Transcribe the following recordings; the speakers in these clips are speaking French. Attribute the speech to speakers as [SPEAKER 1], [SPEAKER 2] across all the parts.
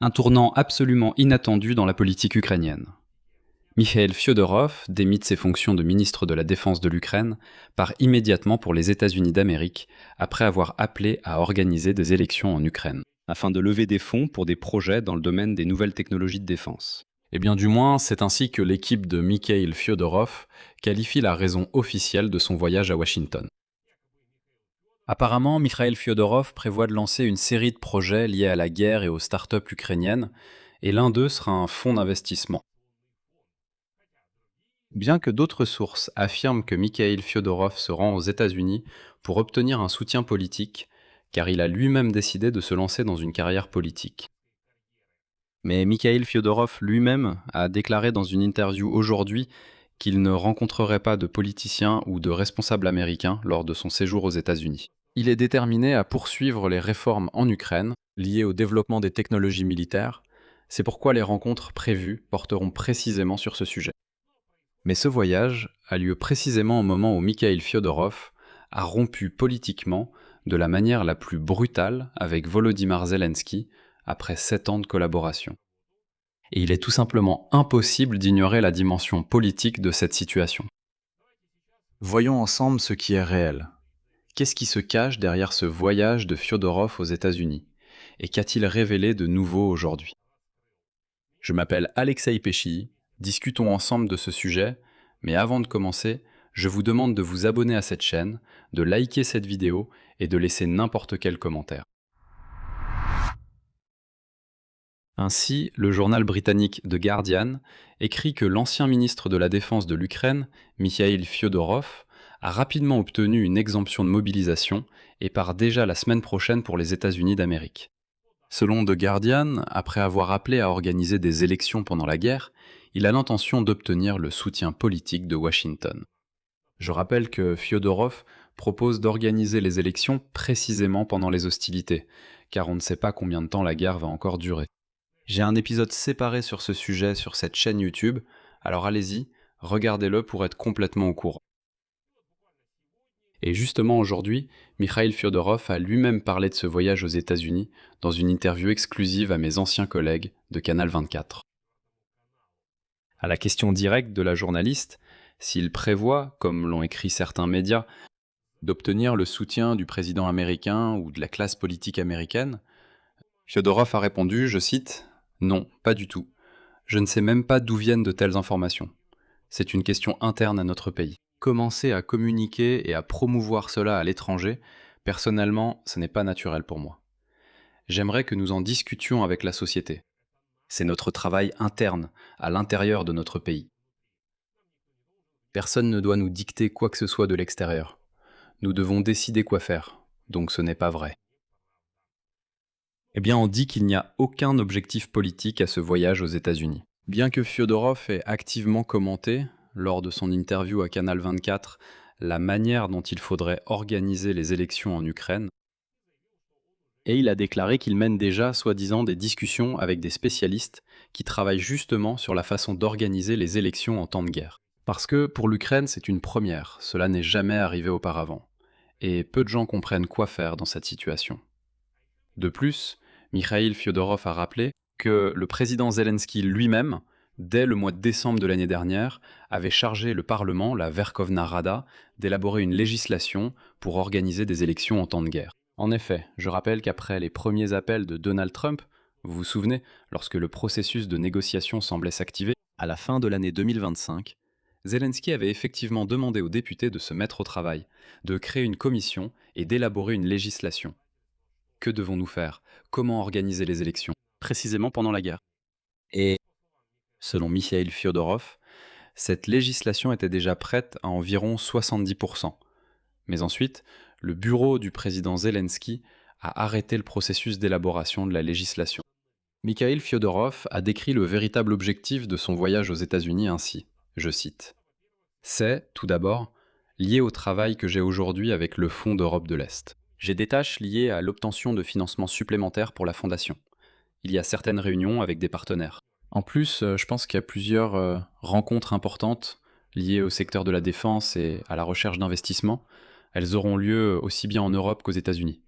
[SPEAKER 1] Un tournant absolument inattendu dans la politique ukrainienne. Mikhail Fyodorov démite ses fonctions de ministre de la Défense de l'Ukraine, part immédiatement pour les États-Unis d'Amérique, après avoir appelé à organiser des élections en Ukraine, afin de lever des fonds pour des projets dans le domaine des nouvelles technologies de défense. Et bien du moins, c'est ainsi que l'équipe de Mikhail Fyodorov qualifie la raison officielle de son voyage à Washington. Apparemment, Mikhail Fyodorov prévoit de lancer une série de projets liés à la guerre et aux startups ukrainiennes, et l'un d'eux sera un fonds d'investissement. Bien que d'autres sources affirment que Mikhail Fyodorov se rend aux États-Unis pour obtenir un soutien politique, car il a lui-même décidé de se lancer dans une carrière politique. Mais Mikhail Fyodorov lui-même a déclaré dans une interview aujourd'hui qu'il ne rencontrerait pas de politiciens ou de responsables américains lors de son séjour aux États-Unis. Il est déterminé à poursuivre les réformes en Ukraine, liées au développement des technologies militaires. C'est pourquoi les rencontres prévues porteront précisément sur ce sujet. Mais ce voyage a lieu précisément au moment où Mikhail Fyodorov a rompu politiquement de la manière la plus brutale avec Volodymyr Zelensky après 7 ans de collaboration. Et il est tout simplement impossible d'ignorer la dimension politique de cette situation. Voyons ensemble ce qui est réel. Qu'est-ce qui se cache derrière ce voyage de Fyodorov aux États-Unis? Et qu'a-t-il révélé de nouveau aujourd'hui? Je m'appelle Alexei Pesci, discutons ensemble de ce sujet, mais avant de commencer, je vous demande de vous abonner à cette chaîne, de liker cette vidéo et de laisser n'importe quel commentaire. Ainsi, le journal britannique The Guardian écrit que l'ancien ministre de la Défense de l'Ukraine, Mikhail Fyodorov, a rapidement obtenu une exemption de mobilisation et part déjà la semaine prochaine pour les États-Unis d'Amérique. Selon The Guardian, après avoir appelé à organiser des élections pendant la guerre, il a l'intention d'obtenir le soutien politique de Washington. Je rappelle que Fyodorov propose d'organiser les élections précisément pendant les hostilités, car on ne sait pas combien de temps la guerre va encore durer. J'ai un épisode séparé sur ce sujet sur cette chaîne YouTube, alors allez-y, regardez-le pour être complètement au courant. Et justement aujourd'hui, Mikhail Fyodorov a lui-même parlé de ce voyage aux États-Unis dans une interview exclusive à mes anciens collègues de Canal 24. À la question directe de la journaliste, s'il prévoit, comme l'ont écrit certains médias, d'obtenir le soutien du président américain ou de la classe politique américaine, Fyodorov a répondu, je cite, « Non, pas du tout. Je ne sais même pas d'où viennent de telles informations. C'est une question interne à notre pays. Commencer à communiquer et à promouvoir cela à l'étranger, personnellement, ce n'est pas naturel pour moi. J'aimerais que nous en discutions avec la société. C'est notre travail interne, à l'intérieur de notre pays. Personne ne doit nous dicter quoi que ce soit de l'extérieur. Nous devons décider quoi faire, donc ce n'est pas vrai. » Eh bien, on dit qu'il n'y a aucun objectif politique à ce voyage aux États-Unis. Bien que Fyodorov ait activement commenté, lors de son interview à Canal 24, la manière dont il faudrait organiser les élections en Ukraine, et il a déclaré qu'il mène déjà, soi-disant, des discussions avec des spécialistes qui travaillent justement sur la façon d'organiser les élections en temps de guerre. Parce que pour l'Ukraine, c'est une première, cela n'est jamais arrivé auparavant, et peu de gens comprennent quoi faire dans cette situation. De plus, Mikhail Fyodorov a rappelé que le président Zelensky lui-même, dès le mois de décembre de l'année dernière, avait chargé le Parlement, la Verkhovna Rada, d'élaborer une législation pour organiser des élections en temps de guerre. En effet, je rappelle qu'après les premiers appels de Donald Trump, vous vous souvenez, lorsque le processus de négociation semblait s'activer, à la fin de l'année 2025, Zelensky avait effectivement demandé aux députés de se mettre au travail, de créer une commission et d'élaborer une législation. Que devons-nous faire? Comment organiser les élections? Précisément pendant la guerre. Et, selon Mikhail Fyodorov, cette législation était déjà prête à environ 70%. Mais ensuite, le bureau du président Zelensky a arrêté le processus d'élaboration de la législation. Mikhail Fyodorov a décrit le véritable objectif de son voyage aux États-Unis ainsi, je cite, « C'est, tout d'abord, lié au travail que j'ai aujourd'hui avec le Fonds d'Europe de l'Est. J'ai des tâches liées à l'obtention de financements supplémentaires pour la fondation. Il y a certaines réunions avec des partenaires. En plus, je pense qu'il y a plusieurs rencontres importantes liées au secteur de la défense et à la recherche d'investissement. Elles auront lieu aussi bien en Europe qu'aux États-Unis.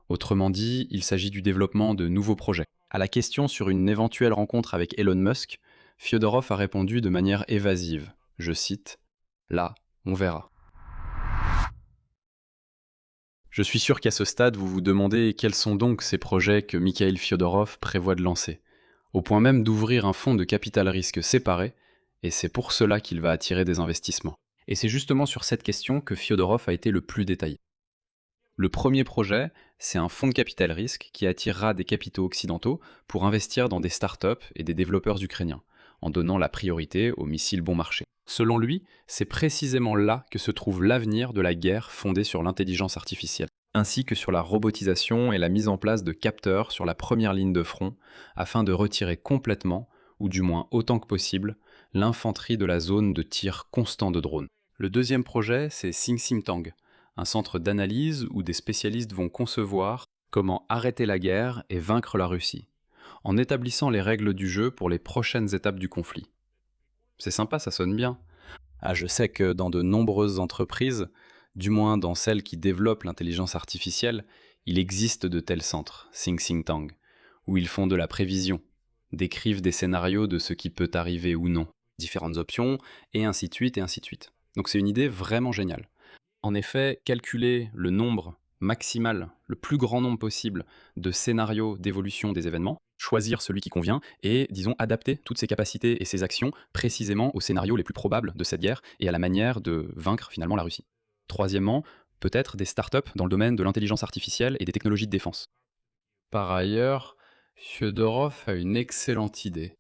[SPEAKER 1] Autrement dit, il s'agit du développement de nouveaux projets. À la question sur une éventuelle rencontre avec Elon Musk, Fyodorov a répondu de manière évasive. Je cite, Là, on verra. Je suis sûr qu'à ce stade, vous vous demandez quels sont donc ces projets que Mikhail Fyodorov prévoit de lancer, au point même d'ouvrir un fonds de capital risque séparé, et c'est pour cela qu'il va attirer des investissements. Et c'est justement sur cette question que Fyodorov a été le plus détaillé. Le premier projet, c'est un fonds de capital risque qui attirera des capitaux occidentaux pour investir dans des startups et des développeurs ukrainiens, en donnant la priorité aux missiles bon marché. Selon lui, c'est précisément là que se trouve l'avenir de la guerre fondée sur l'intelligence artificielle, ainsi que sur la robotisation et la mise en place de capteurs sur la première ligne de front, afin de retirer complètement, ou du moins autant que possible, l'infanterie de la zone de tir constant de drones. Le deuxième projet, c'est Tang, un centre d'analyse où des spécialistes vont concevoir comment arrêter la guerre et vaincre la Russie, en établissant les règles du jeu pour les prochaines étapes du conflit. C'est sympa, ça sonne bien. Ah, je sais que dans de nombreuses entreprises, du moins dans celles qui développent l'intelligence artificielle, il existe de tels centres, Think Tank, où ils font de la prévision, décrivent des scénarios de ce qui peut arriver ou non, différentes options, et ainsi de suite, et ainsi de suite. Donc c'est une idée vraiment géniale. En effet, calculer le nombre maximal, le plus grand nombre possible de scénarios d'évolution des événements, choisir celui qui convient et, disons, adapter toutes ses capacités et ses actions précisément aux scénarios les plus probables de cette guerre et à la manière de vaincre finalement la Russie. Troisièmement, peut-être des startups dans le domaine de l'intelligence artificielle et des technologies de défense. Par ailleurs, Fyodorov a une excellente idée.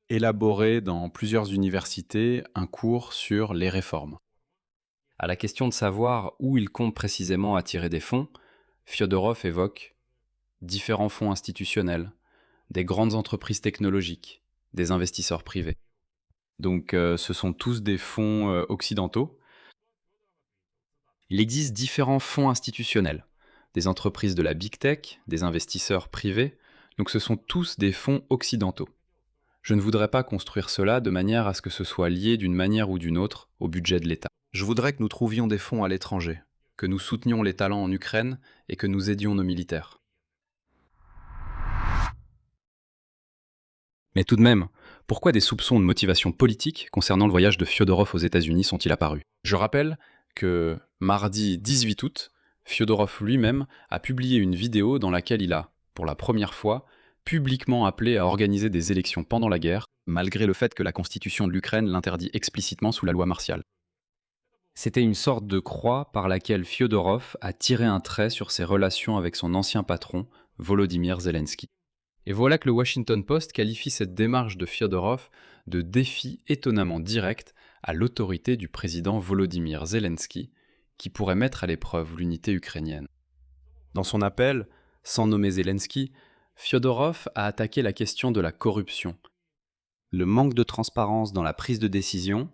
[SPEAKER 1] Élaborer dans plusieurs universités un cours sur les réformes. À la question de savoir où il compte précisément attirer des fonds, Fyodorov évoque différents fonds institutionnels, des grandes entreprises technologiques, des investisseurs privés. Donc ce sont tous des fonds occidentaux. Il existe différents fonds institutionnels, des entreprises de la big tech, des investisseurs privés, donc ce sont tous des fonds occidentaux. Je ne voudrais pas construire cela de manière à ce que ce soit lié d'une manière ou d'une autre au budget de l'État. Je voudrais que nous trouvions des fonds à l'étranger, que nous soutenions les talents en Ukraine et que nous aidions nos militaires. Mais tout de même, pourquoi des soupçons de motivation politique concernant le voyage de Fyodorov aux États-Unis sont-ils apparus? Je rappelle que mardi 18 août, Fyodorov lui-même a publié une vidéo dans laquelle il a, pour la première fois, publiquement appelé à organiser des élections pendant la guerre, malgré le fait que la constitution de l'Ukraine l'interdit explicitement sous la loi martiale. C'était une sorte de croix par laquelle Fyodorov a tiré un trait sur ses relations avec son ancien patron, Volodymyr Zelensky. Et voilà que le Washington Post qualifie cette démarche de Fyodorov de défi étonnamment direct à l'autorité du président Volodymyr Zelensky, qui pourrait mettre à l'épreuve l'unité ukrainienne. Dans son appel, sans nommer Zelensky, Fyodorov a attaqué la question de la corruption, le manque de transparence dans la prise de décision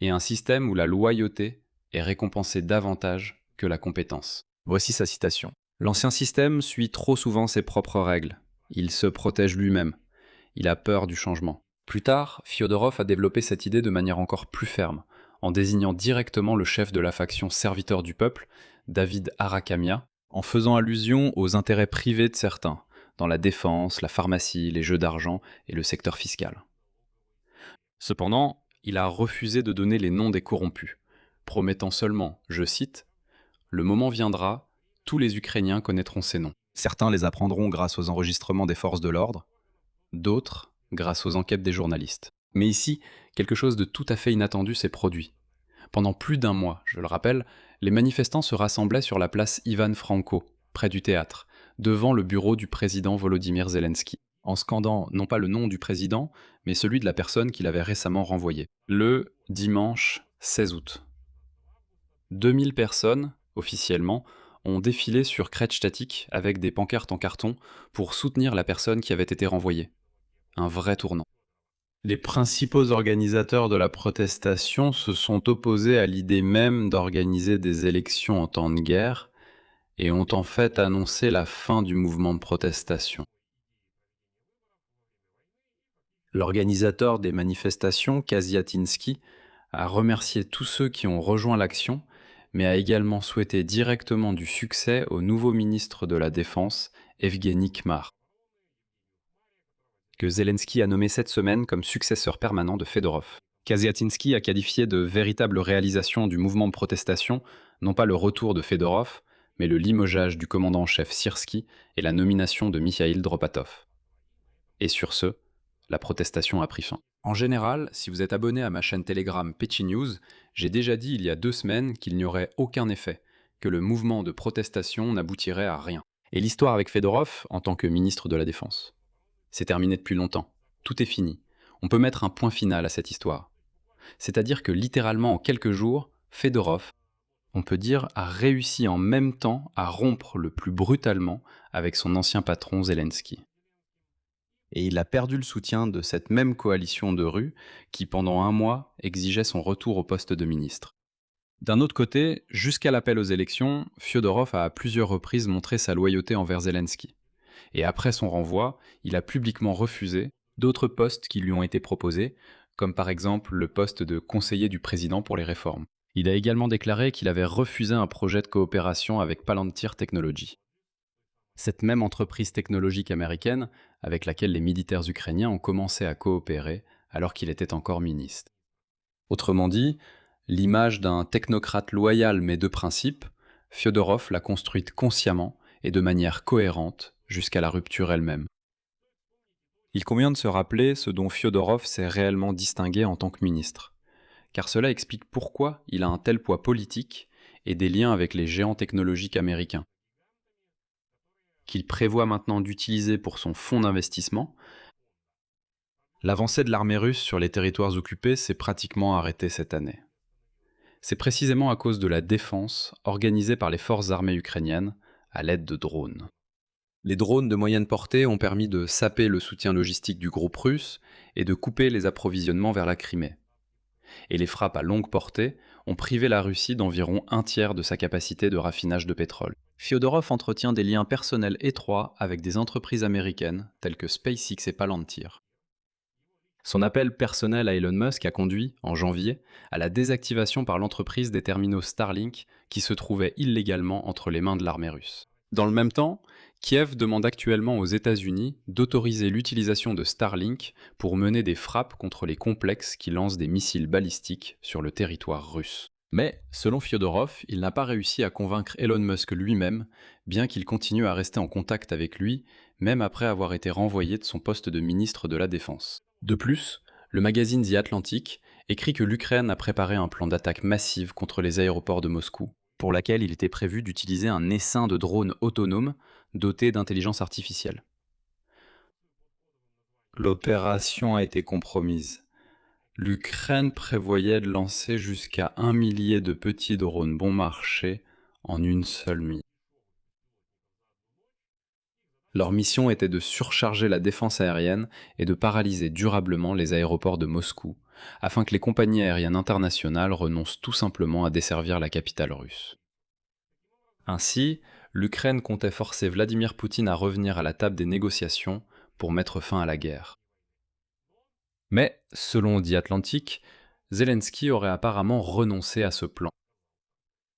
[SPEAKER 1] et un système où la loyauté est récompensée davantage que la compétence. Voici sa citation. « L'ancien système suit trop souvent ses propres règles. Il se protège lui-même. Il a peur du changement. » Plus tard, Fyodorov a développé cette idée de manière encore plus ferme, en désignant directement le chef de la faction serviteur du peuple, David Arakamia, en faisant allusion aux intérêts privés de certains, dans la défense, la pharmacie, les jeux d'argent et le secteur fiscal. Cependant, il a refusé de donner les noms des corrompus, promettant seulement, je cite, « Le moment viendra, tous les Ukrainiens connaîtront ces noms. Certains les apprendront grâce aux enregistrements des forces de l'ordre, d'autres grâce aux enquêtes des journalistes. » Mais ici, quelque chose de tout à fait inattendu s'est produit. Pendant plus d'un mois, je le rappelle, les manifestants se rassemblaient sur la place Ivan Franko, près du théâtre, devant le bureau du président Volodymyr Zelensky, en scandant non pas le nom du président, mais celui de la personne qu'il avait récemment renvoyée. Le dimanche 16 août. 2000 personnes, officiellement, ont défilé sur Kretstatik avec des pancartes en carton pour soutenir la personne qui avait été renvoyée. Un vrai tournant. Les principaux organisateurs de la protestation se sont opposés à l'idée même d'organiser des élections en temps de guerre et ont en fait annoncé la fin du mouvement de protestation. L'organisateur des manifestations, Kaziatinsky, a remercié tous ceux qui ont rejoint l'action, mais a également souhaité directement du succès au nouveau ministre de la Défense, Evgeny Kmar, que Zelensky a nommé cette semaine comme successeur permanent de Fedorov. Kaziatinski a qualifié de véritable réalisation du mouvement de protestation, non pas le retour de Fedorov, mais le limogeage du commandant en chef Syrski et la nomination de Mikhail Dropatov. Et sur ce, la protestation a pris fin. En général, si vous êtes abonné à ma chaîne Telegram Petty News, j'ai déjà dit il y a 2 semaines qu'il n'y aurait aucun effet, que le mouvement de protestation n'aboutirait à rien. Et l'histoire avec Fedorov, en tant que ministre de la Défense, c'est terminé depuis longtemps. Tout est fini. On peut mettre un point final à cette histoire. C'est-à-dire que littéralement en quelques jours, Fedorov, on peut dire, a réussi en même temps à rompre le plus brutalement avec son ancien patron Zelensky. Et il a perdu le soutien de cette même coalition de rue qui, pendant 1 mois, exigeait son retour au poste de ministre. D'un autre côté, jusqu'à l'appel aux élections, Fyodorov a à plusieurs reprises montré sa loyauté envers Zelensky. Et après son renvoi, il a publiquement refusé d'autres postes qui lui ont été proposés, comme par exemple le poste de conseiller du président pour les réformes. Il a également déclaré qu'il avait refusé un projet de coopération avec Palantir Technologies, cette même entreprise technologique américaine avec laquelle les militaires ukrainiens ont commencé à coopérer alors qu'il était encore ministre. Autrement dit, l'image d'un technocrate loyal mais de principe, Fyodorov l'a construite consciemment et de manière cohérente jusqu'à la rupture elle-même. Il convient de se rappeler ce dont Fyodorov s'est réellement distingué en tant que ministre, car cela explique pourquoi il a un tel poids politique et des liens avec les géants technologiques américains, qu'il prévoit maintenant d'utiliser pour son fonds d'investissement. L'avancée de l'armée russe sur les territoires occupés s'est pratiquement arrêtée cette année. C'est précisément à cause de la défense organisée par les forces armées ukrainiennes à l'aide de drones. Les drones de moyenne portée ont permis de saper le soutien logistique du groupe russe et de couper les approvisionnements vers la Crimée. Et les frappes à longue portée ont privé la Russie d'environ 1/3 de sa capacité de raffinage de pétrole. Fyodorov entretient des liens personnels étroits avec des entreprises américaines telles que SpaceX et Palantir. Son appel personnel à Elon Musk a conduit, en janvier, à la désactivation par l'entreprise des terminaux Starlink qui se trouvaient illégalement entre les mains de l'armée russe. Dans le même temps, Kiev demande actuellement aux États-Unis d'autoriser l'utilisation de Starlink pour mener des frappes contre les complexes qui lancent des missiles balistiques sur le territoire russe. Mais, selon Fyodorov, il n'a pas réussi à convaincre Elon Musk lui-même, bien qu'il continue à rester en contact avec lui, même après avoir été renvoyé de son poste de ministre de la Défense. De plus, le magazine The Atlantic écrit que l'Ukraine a préparé un plan d'attaque massive contre les aéroports de Moscou, pour laquelle il était prévu d'utiliser un essaim de drones autonomes doté d'intelligence artificielle. L'opération a été compromise. L'Ukraine prévoyait de lancer jusqu'à 1 millier de petits drones bon marché en une seule nuit. Leur mission était de surcharger la défense aérienne et de paralyser durablement les aéroports de Moscou, afin que les compagnies aériennes internationales renoncent tout simplement à desservir la capitale russe. Ainsi, l'Ukraine comptait forcer Vladimir Poutine à revenir à la table des négociations pour mettre fin à la guerre. Mais, selon The Atlantic, Zelensky aurait apparemment renoncé à ce plan.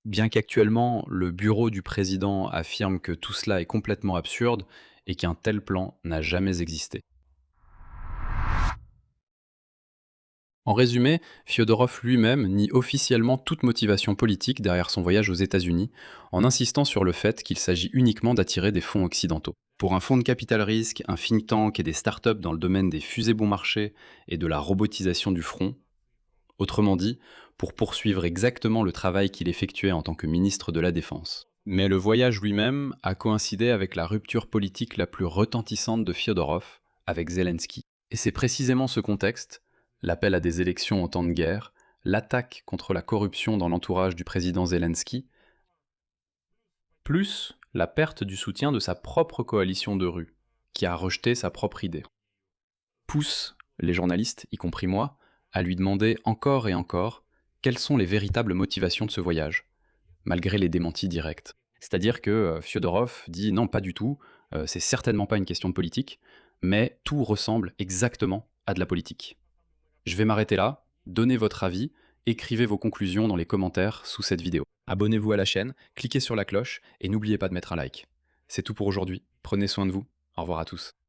[SPEAKER 1] Bien qu'actuellement, le bureau du président affirme que tout cela est complètement absurde et qu'un tel plan n'a jamais existé. En résumé, Fyodorov lui-même nie officiellement toute motivation politique derrière son voyage aux États-Unis, en insistant sur le fait qu'il s'agit uniquement d'attirer des fonds occidentaux. Pour un fonds de capital risque, un think tank et des startups dans le domaine des fusées bon marché et de la robotisation du front, autrement dit, pour poursuivre exactement le travail qu'il effectuait en tant que ministre de la Défense. Mais le voyage lui-même a coïncidé avec la rupture politique la plus retentissante de Fyodorov, avec Zelensky. Et c'est précisément ce contexte, l'appel à des élections en temps de guerre, l'attaque contre la corruption dans l'entourage du président Zelensky, plus la perte du soutien de sa propre coalition de rue, qui a rejeté sa propre idée, pousse les journalistes, y compris moi, à lui demander encore et encore quelles sont les véritables motivations de ce voyage, malgré les démentis directs. C'est-à-dire que Fyodorov dit non, pas du tout, c'est certainement pas une question de politique, mais tout ressemble exactement à de la politique. Je vais m'arrêter là, donnez votre avis, Écrivez vos conclusions dans les commentaires sous cette vidéo. Abonnez-vous à la chaîne, cliquez sur la cloche et n'oubliez pas de mettre un like. C'est tout pour aujourd'hui. Prenez soin de vous. Au revoir à tous.